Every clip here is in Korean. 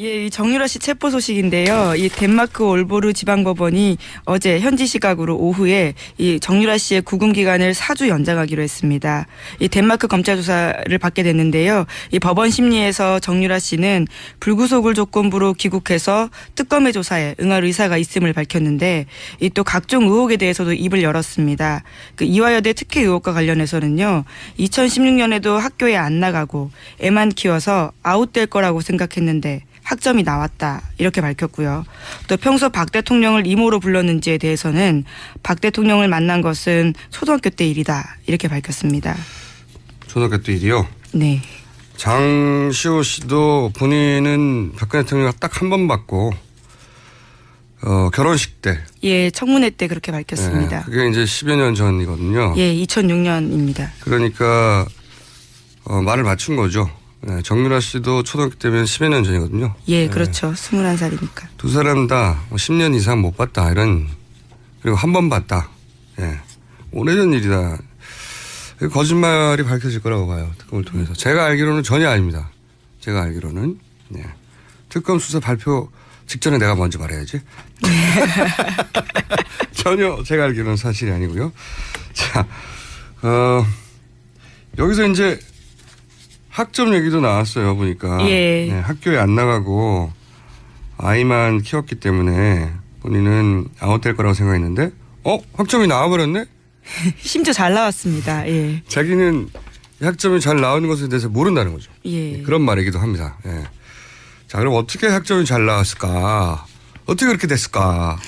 예, 이 정유라 씨 체포 소식인데요. 이 덴마크 올보르 지방법원이 어제 현지 시각으로 오후에 이 정유라 씨의 구금 기간을 4주 연장하기로 했습니다. 이 덴마크 검찰 조사를 받게 됐는데요. 이 법원 심리에서 정유라 씨는 불구속을 조건부로 귀국해서 특검의 조사에 응할 의사가 있음을 밝혔는데 이 또 각종 의혹에 대해서도 입을 열었습니다. 그 이화여대 특혜 의혹과 관련해서는요. 2016년에도 학교에 안 나가고 애만 키워서 아웃될 거라고 생각했는데 학점이 나왔다 이렇게 밝혔고요. 또 평소 박 대통령을 이모로 불렀는지에 대해서는 박 대통령을 만난 것은 초등학교 때 일이다 이렇게 밝혔습니다. 초등학교 때 일이요? 네. 장시호 씨도 본인은 박근혜 대통령을 딱 한 번 봤고 결혼식 때. 예, 청문회 때 그렇게 밝혔습니다. 네, 그게 이제 10여 년 전이거든요. 예, 2006년입니다. 그러니까 말을 맞춘 거죠. 네, 정유라 씨도 초등학교 때면 10여 년 전이거든요. 예, 그렇죠. 21살이니까. 두 사람 다 10년 이상 못 봤다 이런, 그리고 한 번 봤다. 예, 오래전 일이다. 거짓말이 밝혀질 거라고 봐요. 특검을 통해서. 제가 알기로는 전혀 아닙니다. 제가 알기로는. 예. 특검 수사 발표 직전에 내가 먼저 말해야지. 전혀 제가 알기로는 사실이 아니고요. 자, 여기서 이제 학점 얘기도 나왔어요. 보니까. 예. 네, 학교에 안 나가고 아이만 키웠기 때문에 본인은 아웃될 거라고 생각했는데 학점이 나와버렸네? 심지어 잘 나왔습니다. 예. 자기는 학점이 잘 나오는 것에 대해서 모른다는 거죠. 예. 그런 말이기도 합니다. 예. 자, 그럼 어떻게 학점이 잘 나왔을까? 어떻게 그렇게 됐을까?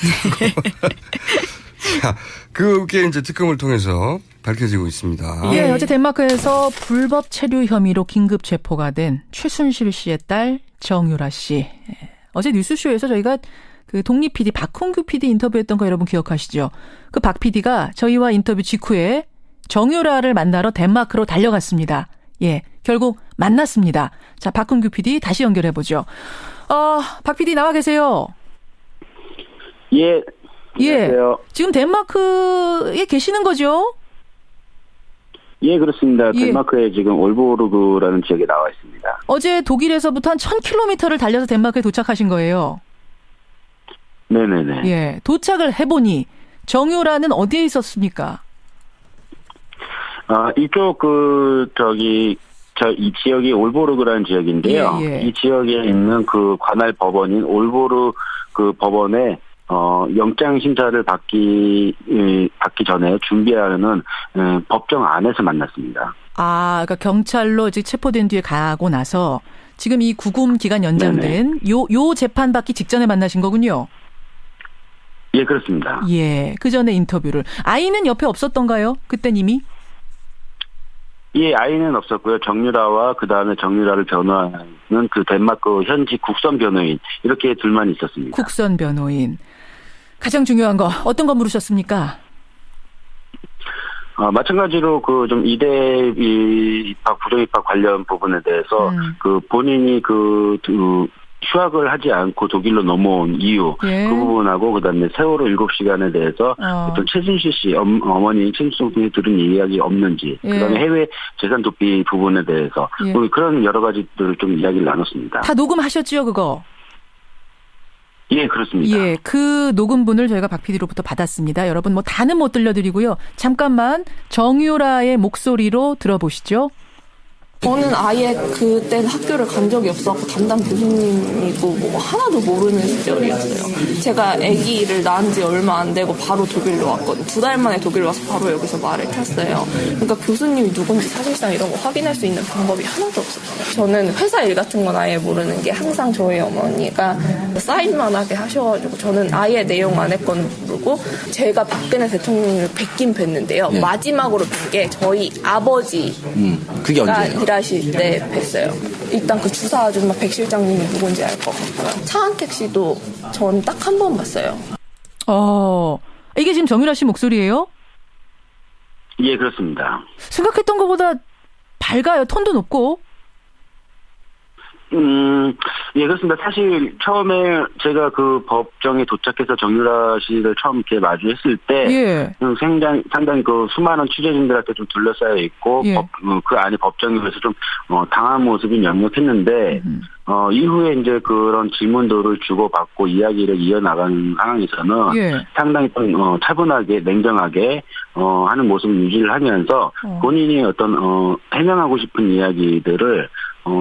자, 그게 이제 특검을 통해서 밝혀지고 있습니다. 예, 어제 덴마크에서 불법 체류 혐의로 긴급 체포가 된 최순실 씨의 딸 정유라 씨. 예. 어제 뉴스쇼에서 저희가 그 독립 PD 박홍규 PD 인터뷰했던 거 여러분 기억하시죠? 그 박 PD가 저희와 인터뷰 직후에 정유라를 만나러 덴마크로 달려갔습니다. 예, 결국 만났습니다. 자, 박홍규 PD 다시 연결해 보죠. 박 PD 나와 계세요? 예. 안녕하세요. 예. 지금 덴마크에 계시는 거죠? 예, 그렇습니다. 예. 덴마크에 지금 올보르그라는 지역에 나와 있습니다. 어제 독일에서부터 한 1000km를 달려서 덴마크에 도착하신 거예요. 네네네. 예. 도착을 해보니 정유라는 어디에 있었습니까? 이쪽 이 지역이 올보르그라는 지역인데요. 예, 예. 이 지역에 있는 그 관할 법원인 올보르 그 법원에 영장 심사를 받기 전에 준비하는 법정 안에서 만났습니다. 그러니까 경찰로 이제 체포된 뒤에 가고 나서 지금 이 구금 기간 연장된 요 재판 받기 직전에 만나신 거군요. 예, 그렇습니다. 예, 그 전에 인터뷰를. 아이는 옆에 없었던가요? 그땐 이미? 예, 아이는 없었고요. 정유라와 그 다음에 정유라를 변호하는 그 덴마크 현지 국선 변호인 이렇게 둘만 있었습니다. 국선 변호인. 가장 중요한 거 어떤 거 물으셨습니까? 마찬가지로 그 좀 이대 입학, 부정 입학 관련 부분에 대해서 그 본인이 휴학을 하지 않고 독일로 넘어온 이유, 예. 그 부분하고 그다음에 세월호 7시간에 대해서 어떤 최순실 씨 어머니 최순실 들은 이야기 없는지, 예. 그다음에 해외 재산 도피 부분에 대해서 예. 그런 여러 가지들을 좀 이야기를 나눴습니다. 다 녹음하셨지요, 그거? 예, 그렇습니다. 예, 그 녹음분을 저희가 박 PD로부터 받았습니다. 여러분 뭐 다는 못 들려드리고요. 잠깐만 정유라의 목소리로 들어보시죠. 저는 아예 그땐 학교를 간 적이 없었고 담당 교수님이고 뭐 하나도 모르는 시절이었어요. 제가 아기를 낳은 지 얼마 안 되고 바로 독일로 왔거든요. 2달 만에 독일 와서 바로 여기서 말을 탔어요. 그러니까 교수님이 누군지 사실상 이런 거 확인할 수 있는 방법이 하나도 없었어요. 저는 회사 일 같은 건 아예 모르는 게 항상 저희 어머니가 사인만 하게 하셔가지고 저는 아예 내용 안에건 모르고 제가 박근혜 대통령을 뵙긴 뵀는데요. 예. 마지막으로 뵌 게 저희 아버지 그게 언제예요? 일하실 때 뵀어요. 일단 그 주사 아줌마 백 실장님이 누군지 알 것 같고요. 차은택 씨도 전 딱 한 번 봤어요. 이게 지금 정유라 씨 목소리예요? 예, 그렇습니다. 생각했던 것보다 밝아요. 톤도 높고. 예, 그렇습니다. 사실 처음에 제가 그 법정에 도착해서 정유라 씨를 처음 이렇게 마주했을 때, 예. 상당히 그 수많은 취재진들한테 좀 둘러싸여 있고, 예. 그 안에 법정에서 좀 당한 모습이 명확했는데, 이후에 이제 그런 질문들을 주고받고 이야기를 이어나가는 상황에서는 예. 상당히 좀 차분하게 냉정하게 하는 모습을 유지를 하면서 본인이 어떤 해명하고 싶은 이야기들을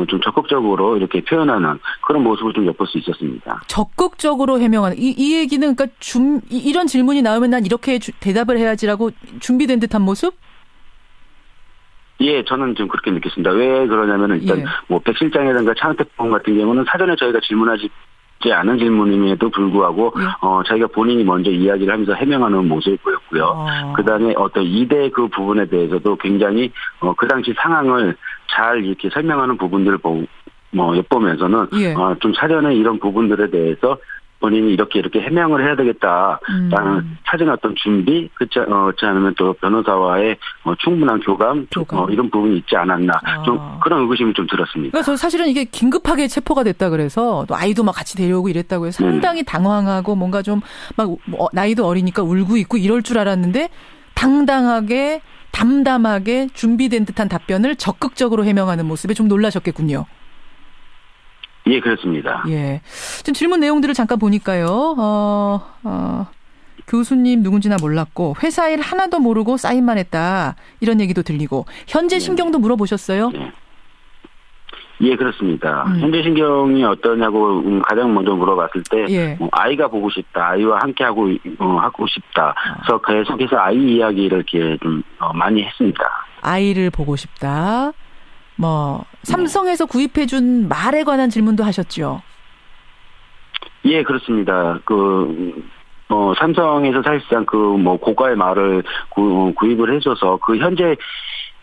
좀 적극적으로 이렇게 표현하는 그런 모습을 좀 엿볼 수 있었습니다. 적극적으로 해명하는 이 얘기는 그러니까 이런 질문이 나오면 난 이렇게 대답을 해야지라고 준비된 듯한 모습? 예, 저는 좀 그렇게 느꼈습니다. 왜 그러냐면은 일단 예. 뭐 백 실장이라든가 차은택 본 같은 경우는 사전에 저희가 질문하지 않은 질문임에도 불구하고 자기가 본인이 먼저 이야기를 하면서 해명하는 모습을 보였고요. 그다음에 어떤 이대 그 부분에 대해서도 굉장히 그 당시 상황을 잘 이렇게 설명하는 부분들을 엿보면서는 예. 좀 사전에 이런 부분들에 대해서 본인이 이렇게 해명을 해야 되겠다라는 사전에 어떤 준비, 그렇지 않으면 또 변호사와의 충분한 교감. 이런 부분이 있지 않았나. 좀 그런 의구심이 좀 들었습니다. 그러니까 저 사실은 이게 긴급하게 체포가 됐다 그래서 또 아이도 막 같이 데려오고 이랬다고 해서 상당히 당황하고 뭔가 좀 막 나이도 어리니까 울고 있고 이럴 줄 알았는데 당당하게 담담하게 준비된 듯한 답변을 적극적으로 해명하는 모습에 좀 놀라셨겠군요. 예, 그렇습니다. 예. 지금 질문 내용들을 잠깐 보니까요. 교수님 누군지나 몰랐고 회사 일 하나도 모르고 사인만 했다. 이런 얘기도 들리고 현재 신경도 물어보셨어요? 네. 예, 그렇습니다. 현재 신경이 어떠냐고 가장 먼저 물어봤을 때 예. 아이가 보고 싶다. 아이와 함께 하고 싶다. 그래서 계속해서 아이 이야기를 이렇게 좀 많이 했습니다. 아이를 보고 싶다. 삼성에서 구입해준 말에 관한 질문도 하셨죠? 예, 그렇습니다. 삼성에서 사실상 고가의 말을 구입을 해줘서 현재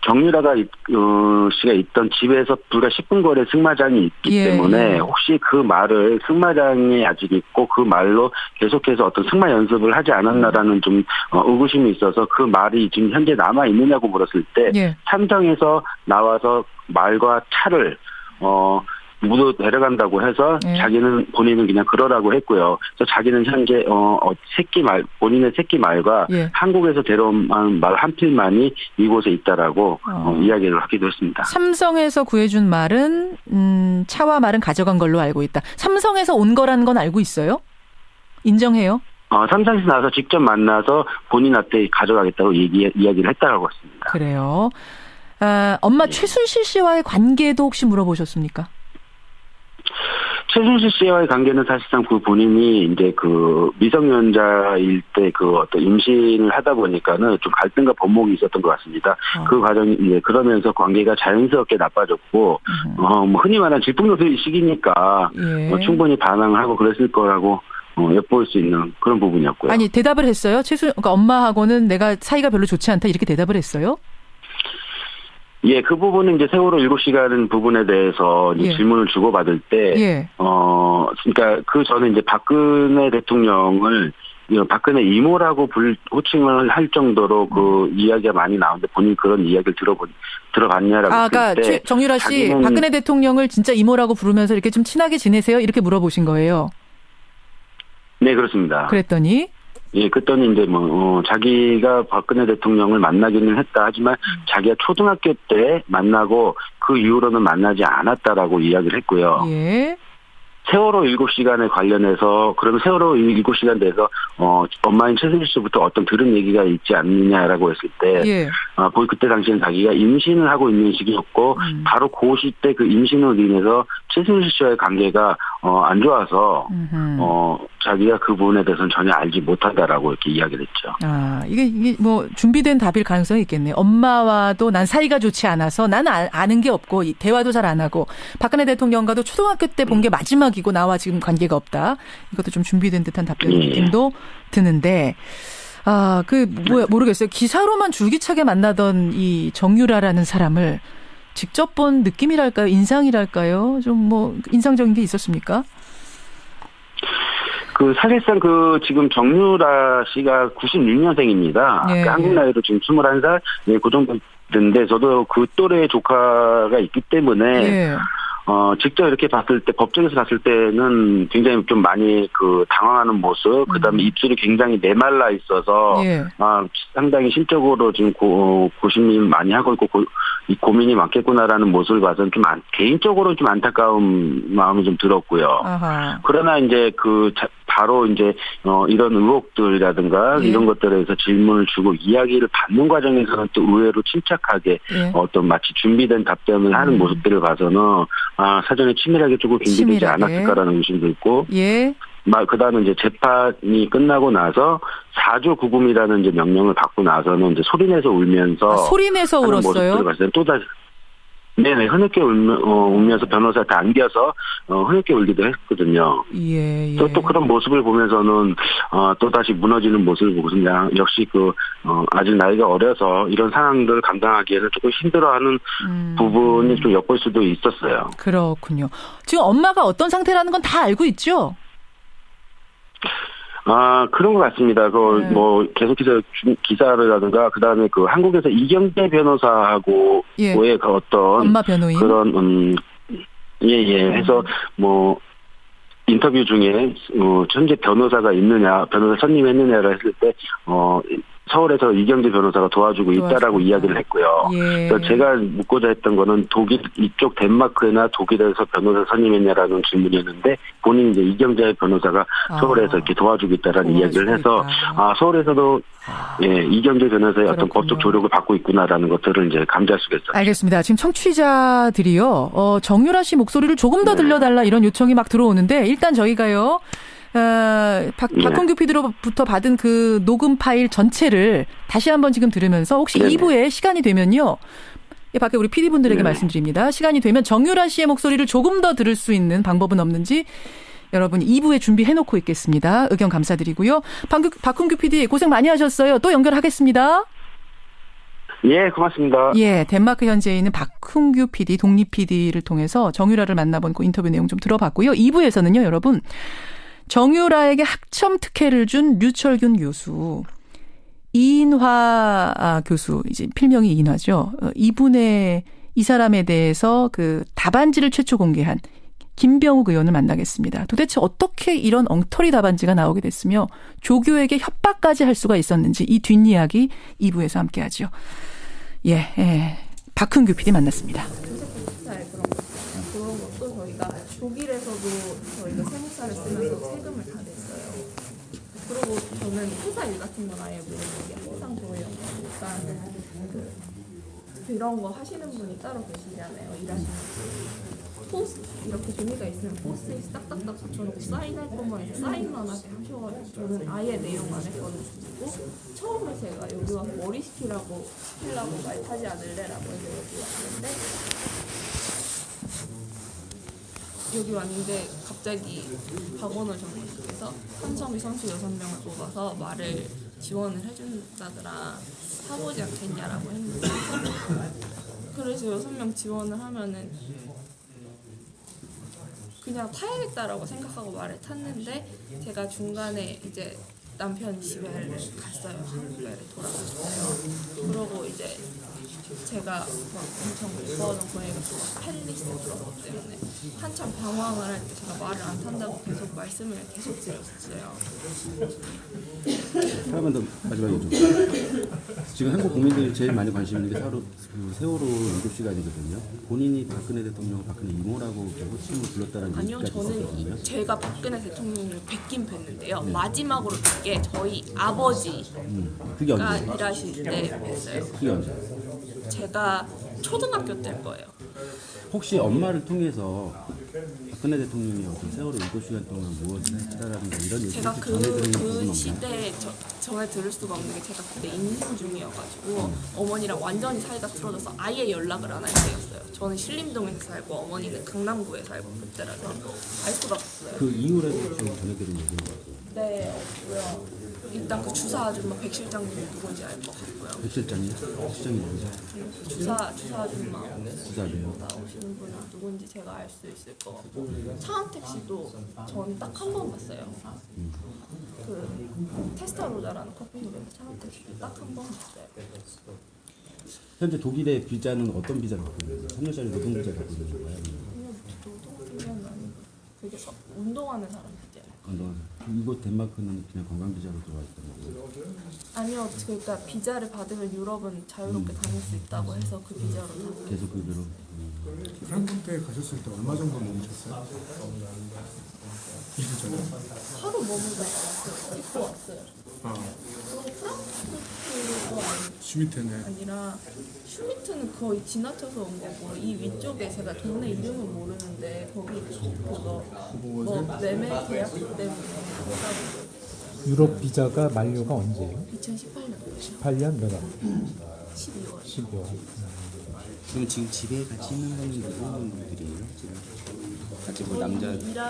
정유라가 씨가 있던 집에서 불과 10분 거리에 승마장이 있기 때문에 혹시 그 말을 승마장에 아직 있고 그 말로 계속해서 어떤 승마 연습을 하지 않았나라는 좀 의구심이 있어서 그 말이 지금 현재 남아 있느냐고 물었을 때 삼성에서 나와서 말과 차를 모두 데려간다고 해서 본인은 그냥 그러라고 했고요. 그래서 자기는 현재 본인의 새끼 말과 한국에서 데려온 말 한 필만이 이곳에 있다라고 이야기를 하기도 했습니다. 삼성에서 구해준 말은 차와 말은 가져간 걸로 알고 있다. 삼성에서 온 거라는 건 알고 있어요? 인정해요? 삼성에서 나와서 직접 만나서 본인한테 가져가겠다고 이야기를 했다라고 했습니다. 그래요. 엄마 최순실 씨와의 관계도 혹시 물어보셨습니까? 최순실 씨와의 관계는 사실상 본인이 이제 미성년자일 때 어떤 임신을 하다 보니까는 좀 갈등과 번복이 있었던 것 같습니다. 그 과정이 이제 그러면서 관계가 자연스럽게 나빠졌고, 흔히 말하는 질풍노도의 시기니까 충분히 반항하고 그랬을 거라고 엿볼 수 있는 그런 부분이었고요. 아니 대답을 했어요? 그러니까 엄마하고는 내가 사이가 별로 좋지 않다 이렇게 대답을 했어요? 예, 그 부분은 이제 세월호 7시간 부분에 대해서 이제 질문을 주고받을 때, 그러니까 그 전에 이제 박근혜 대통령을 박근혜 이모라고 호칭을 할 정도로 이야기가 많이 나오는데 본인 그런 이야기를 들어봤냐라고. 그러니까 정유라 씨, 박근혜 대통령을 진짜 이모라고 부르면서 이렇게 좀 친하게 지내세요? 이렇게 물어보신 거예요? 네, 그렇습니다. 그랬더니? 예, 그랬더니 이제 자기가 박근혜 대통령을 만나기는 했다. 하지만 자기가 초등학교 때 만나고 그 이후로는 만나지 않았다라고 이야기를 했고요. 예. 세월호 7시간에 관련해서 그러면 세월호 7시간 대해서 엄마인 최순실 씨부터 어떤 들은 얘기가 있지 않느냐라고 했을 때 그때 당시에는 자기가 임신을 하고 있는 시기였고 바로 그 시때 그 임신으로 인해서 최순실 씨와의 관계가 안 좋아서 자기가 그 부분에 대해서는 전혀 알지 못한다라고 이렇게 이야기를 했죠. 이게 준비된 답일 가능성이 있겠네요. 엄마와도 난 사이가 좋지 않아서 나는 아는 게 없고 대화도 잘 안 하고 박근혜 대통령과도 초등학교 때 본 게 마지막이고 나와 지금 관계가 없다. 이것도 좀 준비된 듯한 답변 느낌도 드는데 모르겠어요. 기사로만 줄기차게 만나던 이 정유라라는 사람을 직접 본 느낌이랄까요? 인상이랄까요? 좀 인상적인 게 있었습니까? 사실상 지금 정유라 씨가 96년생입니다. 한국 나이로 지금 21살? 그 정도 됐는데 저도 그 또래의 조카가 있기 때문에 직접 이렇게 봤을 때, 법정에서 봤을 때는 굉장히 좀 많이 당황하는 모습, 그 다음에 입술이 굉장히 메말라 있어서, 예. 상당히 심적으로 지금 고심이 많이 하고 있고, 이 고민이 많겠구나라는 모습을 봐서는 개인적으로 좀 안타까운 마음이 좀 들었고요. 아하. 그러나 이제 바로 이제 이런 의혹들이라든가 예. 이런 것들에 대해서 질문을 주고 이야기를 받는 과정에서는 또 의외로 침착하게 예. 어떤 마치 준비된 답변을 하는 모습들을 봐서는 사전에 치밀하게 조금 준비되지 치밀하게. 않았을까라는 의심도 있고 예. 그다음에 이제 재판이 끝나고 나서 사주 구금이라는 이제 명령을 받고 나서는 이제 소리내서 울면서 소리내서 하는 울었어요? 모습들을 봤을 때 또다시 네네 흐느껴 울면서 변호사한테 안겨서 흐느껴 울기도 했거든요. 예. 또 그런 모습을 보면서는 또 다시 무너지는 모습을 보고서 역시 아직 나이가 어려서 이런 상황들을 감당하기에는 조금 힘들어하는 부분이 좀 엿볼 수도 있었어요. 그렇군요. 지금 엄마가 어떤 상태라는 건 다 알고 있죠? 그런 것 같습니다. 계속해서 기사라든가, 그 다음에 한국에서 이경재 변호사하고의 예. 어떤 엄마 변호인. 그런, 해서 인터뷰 중에, 현재 변호사가 있느냐, 변호사 선임했느냐를 했을 때, 서울에서 이경재 변호사가 도와주고 있다라고 이야기를 했고요. 예. 그래서 제가 묻고자 했던 거는 이쪽 덴마크나 독일에서 변호사 선임했냐라는 질문이었는데 본인이 이제 이경재 변호사가 서울에서 이렇게 도와주고 있다라는 이야기를 해서 서울에서도 이경재 변호사의 어떤 법적 조력을 받고 있구나라는 것들을 이제 감지할 수가 있어요. 알겠습니다. 지금 청취자들이요, 정유라 씨 목소리를 조금 더 들려달라 이런 요청이 막 들어오는데 일단 저희가요. 박홍규 PD로부터 받은 그 녹음 파일 전체를 다시 한번 지금 들으면서 혹시 2부에 시간이 되면요. 밖에 우리 PD분들에게 말씀드립니다. 시간이 되면 정유라 씨의 목소리를 조금 더 들을 수 있는 방법은 없는지 여러분 2부에 준비해놓고 있겠습니다. 의견 감사드리고요. 박홍규 PD 고생 많이 하셨어요. 또 연결하겠습니다. 예, 고맙습니다. 예, 덴마크 현지에 있는 박홍규 PD, 독립 PD를 통해서 정유라를 만나본 그 인터뷰 내용 좀 들어봤고요. 2부에서는요, 여러분. 정유라에게 학점 특혜를 준 류철균 교수, 이인화 교수, 이제 필명이 이인화죠. 이 사람에 대해서 그 답안지를 최초 공개한 김병욱 의원을 만나겠습니다. 도대체 어떻게 이런 엉터리 답안지가 나오게 됐으며 조교에게 협박까지 할 수가 있었는지 이 뒷이야기 2부에서 함께하죠. 박흥규 PD 만났습니다. 그런 것도 저희가 독일에서도 저희가 세무사를 쓰면서 세금을 다 냈어요. 그리고 저는 회사 일 같은 건 아예 모르는 게 항상 저희 일단 그런 거 하시는 분이 따로 계시잖아요. 일하시는 분. 포스트 이렇게 종이가 있으면 포스트잇 딱딱딱 붙여놓고 사인할 것만 해서 사인만 하게 하셔가지고 저는 아예 내용 안 했거든요. 처음에 제가 여기 와서 머리 시키라고 말 타지 않을래라고 해서 여기 왔는데 갑자기 박원월 전무님께서 한섬이 선수 6명을 뽑아서 말을 지원을 해준다더라 사보지 않겠냐라고 했는데 그래서 6명 지원을 하면은 그냥 타야겠다라고 생각하고 말을 탔는데 제가 중간에 이제 남편이 집에 갔어요. 한국에 돌아갔어요. 그러고 이제 제가 막 엄청 무서워하던 고양이가 또 팰리스 그런 것 때문에 한참 방황을 할 때 제가 말을 안 탄다고 계속 말씀을 계속 드렸어요. 하나만 더 마지막에 좀. 지금 한국 국민들이 제일 많이 관심 있는 게 세월호 응급 시간이거든요. 본인이 박근혜 대통령을 박근혜 이모라고 호칭을 불렀다는 아니요, 얘기까지 있었거든요. 저는 제가 박근혜 대통령을 뵙긴 뵀는데요. 마지막으로 뵌 게 저희 아버지가 그게 언제? 일하실 때 뵀어요. 그게 언제? 제가 초등학교 때일 거예요. 혹시 엄마를 통해서 박근혜 대통령이 어떤 세월호 응급 시간 동안 무엇을 했다라는 이런 얘기를 제가 전해드리는 부분 그 없나요? 시대에 전에 들을 수가 없는 게 제가 그때 임신 중이어가지고 어머니랑 완전히 사이가 틀어져서 아예 연락을 안 할 때였어요. 저는 신림동에서 살고 어머니는 강남구에 살고 그때라서 알 수가 없어요. 그 이후라도 좀 전해드리는 얘기인 것 같아요. 네, 없고요. 일단 그 주사 아줌마 백 실장님 누군지 알 것 같고요. 백 실장이요? 실장이 누구죠? 주사 아줌마 주사네요. 나오시는 분이 누군지 제가 알 수 있을 것 같고 차은택 씨도 전 딱 한 번 봤어요. 그 테스타로자라는 커피숍에서 차은택 씨도 딱 한 번 봤어요. 현재 독일의 비자는 어떤 비자를 갖고 있는 거예요? 3년짜리 노동 비자를 갖고 있는 건가요? 되게 운동하는 사람이죠. 이곳 덴마크는 그냥 관광 비자로 들어왔던 거고요. 아니요, 그러니까 비자를 받으면 유럽은 자유롭게 다닐 수 있다고 해서 그 비자로 다. 계속 그 비로. 프랑크푸르트에 가셨을 때 얼마 정도 머무셨어요? 2주 전에? 하루 머물다가 왔어요. 찍고 왔어요. 아, 그리고 프랑크푸르트가 슈미테네. 아니라 슈미트는 거의 지나쳐서 온 거고 이 위쪽에 제가 동네 이름은 모르는데 거기 그거 뭐 매매 계약 때문에 가가지고 유럽 비자가 만료가 언제예요? 2018년도요. 18년 몇 월? 12월. 12월. 지금 집에 같이 있는 분은 누구 분들이에요? 지금 같이 뭐 남자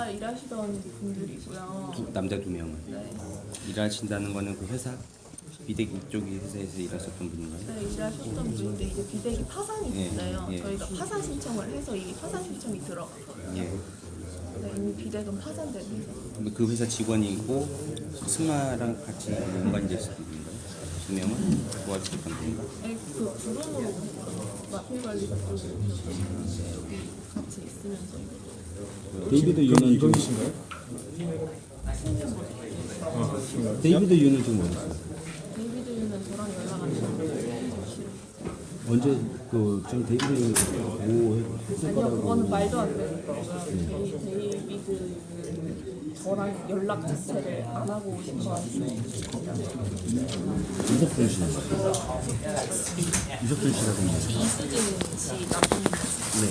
일하시던 분들이고요. 남자 2명은 네. 일하신다는 거는 그 회사 비대기 쪽이 회사에서 일하셨던 분인가요? 네, 일하셨던 분인데 이제 비대기 파산이 예, 됐어요. 예. 저희가 파산 신청을 해서 이미 파산 신청이 들어갔거든요. 예. 네, 이미 비대금 파산된 회사. 그 회사 직원이고 승마랑 같이 연관돼 있었던 분인가요? 2명은 도와주셨던 분인가요? 네, 그 구름으로 마필 관리 쪽으로 여기 같이 있으면서 데이비드 유는 지금 이건이신가요? 데이비드 유는 지금 어디 있어요? 데이비드 유는 저랑 연락 안 했는데 언제 그 지금 데이비드 유는 뭐 했을 아니요, 거라고? 그거는 말도 안 되는 거고요. 데이비드 유는 저랑 연락 자체를 안 하고 오신 거 아니에요? 이석준 씨. 이석준 씨라고 합니다. 이수진 씨 남편입니다. 네.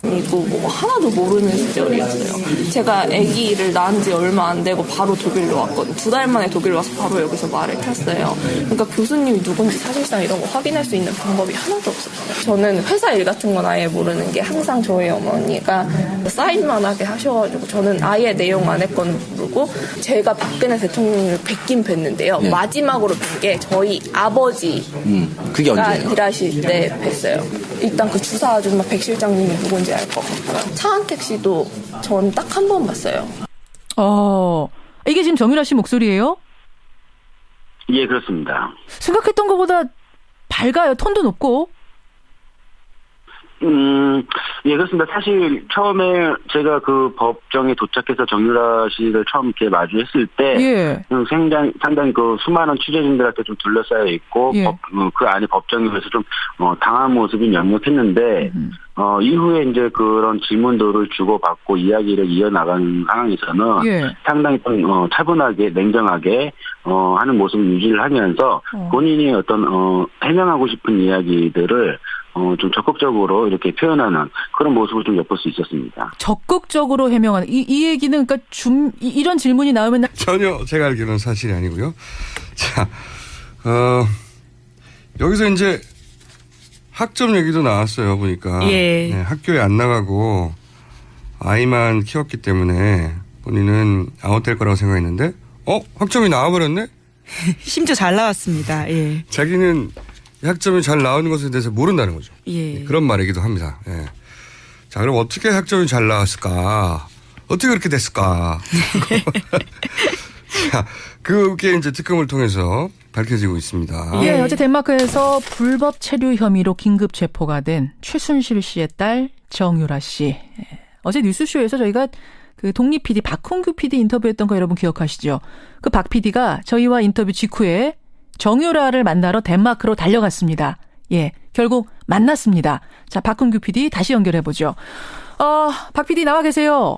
이거 뭐 하나도 모르는 시절이었어요. 제가 아기를 낳은 지 얼마 안 되고 바로 독일로 왔거든요. 2달 만에 독일 와서 바로 여기서 말을 탔어요. 그러니까 교수님이 누군지 사실상 이런 거 확인할 수 있는 방법이 하나도 없었어요. 저는 회사 일 같은 건 아예 모르는 게 항상 저희 어머니가 사인만 하게 하셔가지고 저는 아예 내용 안에건 모르고 제가 박근혜 대통령을 뵙긴 뵀는데요. 마지막으로 뵌 게 저희 아버지 그게 일하실 때 뵀어요. 일단 그 주사 아줌마 백 실장님이 누군지 알 것 같고요. 차은택 씨도 전 딱 한 번 봤어요. 이게 지금 정유라 씨 목소리예요? 예, 그렇습니다. 생각했던 것보다 밝아요. 톤도 높고. 예, 그렇습니다. 사실 처음에 제가 그 법정에 도착해서 정유라 씨를 처음 이렇게 마주했을 때, 예. 상당히 그 수많은 취재진들한테 좀 둘러싸여 있고, 예. 그 안에 법정에서 좀 당한 모습이 명확했는데, 이후에 이제 그런 질문들을 주고받고 이야기를 이어나가는 상황에서는 예. 상당히 좀 차분하게 냉정하게 하는 모습을 유지를 하면서 본인이 어떤 해명하고 싶은 이야기들을 좀 적극적으로 이렇게 표현하는 그런 모습을 좀 엿볼 수 있었습니다. 적극적으로 해명하는 이 얘기는 그러니까 이런 질문이 나오면 전혀 제가 알기로는 사실이 아니고요. 자, 여기서 이제 학점 얘기도 나왔어요. 보니까 예. 네, 학교에 안 나가고 아이만 키웠기 때문에 본인은 아웃될 거라고 생각했는데 학점이 나와버렸네? 심지어 잘 나왔습니다. 예. 자기는 학점이 잘 나오는 것에 대해서 모른다는 거죠. 예. 그런 말이기도 합니다. 예. 자, 그럼 어떻게 학점이 잘 나왔을까? 어떻게 그렇게 됐을까? 자, 그게 이제 특검을 통해서 밝혀지고 있습니다. 예, 어제 덴마크에서 불법 체류 혐의로 긴급 체포가 된 최순실 씨의 딸 정유라 씨. 예. 어제 뉴스쇼에서 저희가 그 독립 PD 박홍규 PD 인터뷰했던 거 여러분 기억하시죠? 그 박 PD가 저희와 인터뷰 직후에 정유라를 만나러 덴마크로 달려갔습니다. 예, 결국 만났습니다. 자, 박홍규 PD 다시 연결해 보죠. 박 PD 나와 계세요?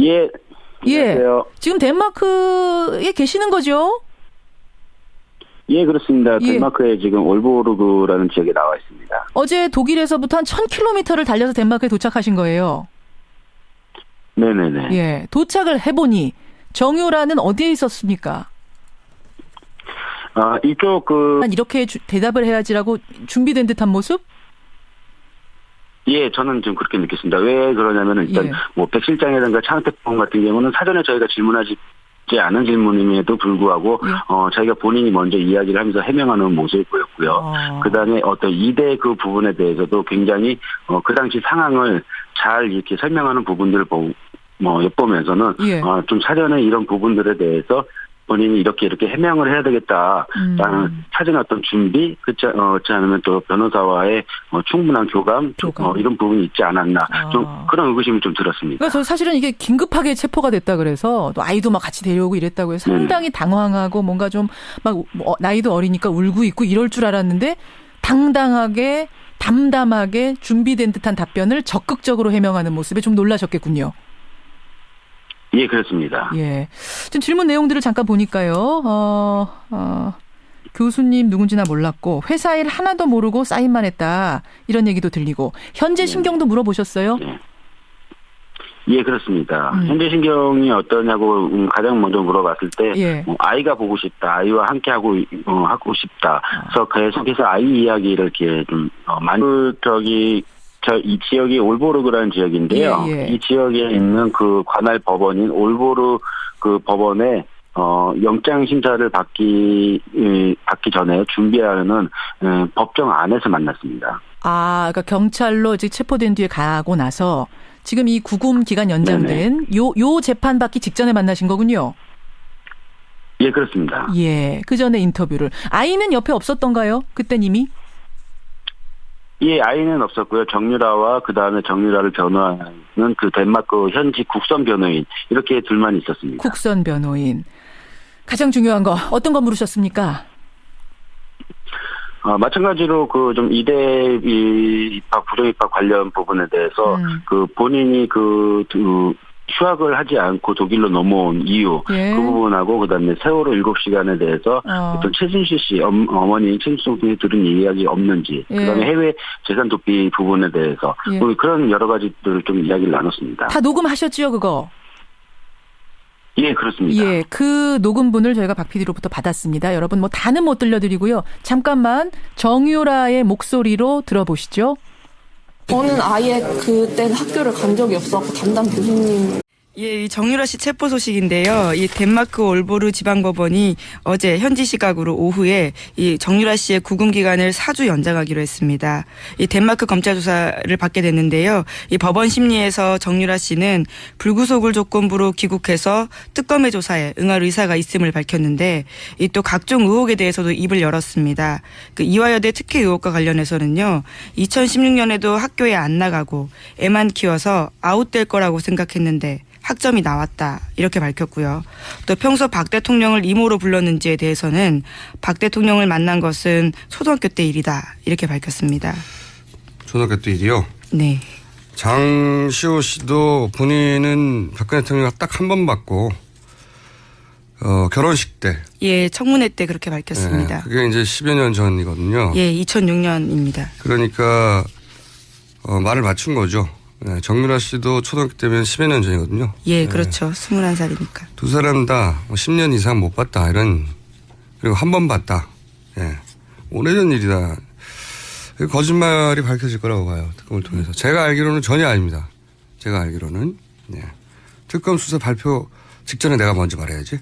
예. 안녕하세요. 지금 덴마크에 계시는 거죠? 예, 그렇습니다. 예. 덴마크에 지금 올보르그라는 지역에 나와 있습니다. 어제 독일에서부터 한 1000km를 달려서 덴마크에 도착하신 거예요. 네네네. 예, 도착을 해보니 정유라는 어디에 있었습니까? 이쪽 이렇게 대답을 해야지라고 준비된 듯한 모습? 예, 저는 좀 그렇게 느꼈습니다. 왜 그러냐면은 일단 예. 뭐 백 실장이라든가 차은택 법 같은 경우는 사전에 저희가 질문하지 않은 질문임에도 불구하고 자기가 본인이 먼저 이야기를 하면서 해명하는 모습을 보였고요. 그다음에 어떤 2대 그 부분에 대해서도 굉장히 그 당시 상황을 잘 이렇게 설명하는 부분들을 엿보면서는 예. 좀 사전에 이런 부분들에 대해서 본인이 이렇게 해명을 해야 되겠다라는 사전 어떤 준비, 그렇지 않으면 또 변호사와의 충분한 교감, 이런 부분이 있지 않았나 좀 그런 의구심이 좀 들었습니다. 그래서 사실은 이게 긴급하게 체포가 됐다 그래서 또 아이도 막 같이 데려오고 이랬다고 해서 상당히 당황하고 뭔가 좀 막 나이도 어리니까 울고 있고 이럴 줄 알았는데 당당하게 담담하게 준비된 듯한 답변을 적극적으로 해명하는 모습에 좀 놀라셨겠군요. 예, 그렇습니다. 예. 지금 질문 내용들을 잠깐 보니까요. 교수님 누군지나 몰랐고 회사 일 하나도 모르고 사인만 했다. 이런 얘기도 들리고 현재 신경도 물어보셨어요? 네. 예, 그렇습니다. 현재 신경이 어떠냐고 가장 먼저 물어봤을 때 예. 아이가 보고 싶다, 아이와 함께 하고 싶다. 그래서 계속해서 아이 이야기를 이렇게 좀 많이 이 지역이 올보르그라는 지역인데요. 예, 예. 이 지역에 있는 그 관할 법원인 올보르 그 법원에 영장 심사를 받기 전에 준비하는 법정 안에서 만났습니다. 그러니까 경찰로 이제 체포된 뒤에 가고 나서 지금 이 구금 기간 연장된 요 재판 받기 직전에 만나신 거군요. 예, 그렇습니다. 예, 그 전에 인터뷰를. 아이는 옆에 없었던가요? 그땐 이미? 예, 아이는 없었고요. 정유라와 그 다음에 정유라를 변호하는 그 덴마크 현지 국선 변호인 이렇게 둘만 있었습니다. 국선 변호인. 가장 중요한 거 어떤 거 물으셨습니까? 마찬가지로 그 좀 이대 입학, 부정 입학 관련 부분에 대해서 그 본인이 휴학을 하지 않고 독일로 넘어온 이유, 예. 그 부분하고 그다음에 세월호 7시간에 대해서 어떤 최순실 씨 어머니 최순실 씨에 들은 이야기 없는지, 예. 그다음에 해외 재산 도피 부분에 대해서 예. 그런 여러 가지들을 좀 이야기를 나눴습니다. 다 녹음하셨지요, 그거? 예, 그렇습니다. 예, 그 녹음분을 저희가 박 PD로부터 받았습니다. 여러분 뭐 다는 못 들려드리고요. 잠깐만 정유라의 목소리로 들어보시죠. 저는 아예 그땐 학교를 간 적이 없었고 담당 교수님 예, 이 정유라 씨 체포 소식인데요. 이 덴마크 올보르 지방법원이 어제 현지 시각으로 오후에 이 정유라 씨의 구금 기간을 4주 연장하기로 했습니다. 이 덴마크 검찰 조사를 받게 됐는데요. 이 법원 심리에서 정유라 씨는 불구속을 조건부로 귀국해서 특검의 조사에 응할 의사가 있음을 밝혔는데 이 또 각종 의혹에 대해서도 입을 열었습니다. 그 이화여대 특혜 의혹과 관련해서는요. 2016년에도 학교에 안 나가고 애만 키워서 아웃될 거라고 생각했는데 학점이 나왔다 이렇게 밝혔고요. 또 평소 박 대통령을 이모로 불렀는지에 대해서는 박 대통령을 만난 것은 초등학교 때 일이다 이렇게 밝혔습니다. 초등학교 때 일이요? 네. 장시호 씨도 본인은 박근혜 대통령을 딱 한 번 봤고 결혼식 때. 예, 청문회 때 그렇게 밝혔습니다. 네, 그게 이제 10여 년 전이거든요. 예, 2006년입니다. 그러니까 말을 맞춘 거죠. 네, 정유라 씨도 초등학교 때면 10여 년 전이거든요. 예, 그렇죠. 21살이니까. 두 사람 다 10년 이상 못 봤다 이런, 그리고 한 번 봤다. 예. 오래전 일이다. 거짓말이 밝혀질 거라고 봐요. 특검을 통해서. 제가 알기로는 전혀 아닙니다. 제가 알기로는. 예. 특검 수사 발표 직전에 내가 먼저 말해야지.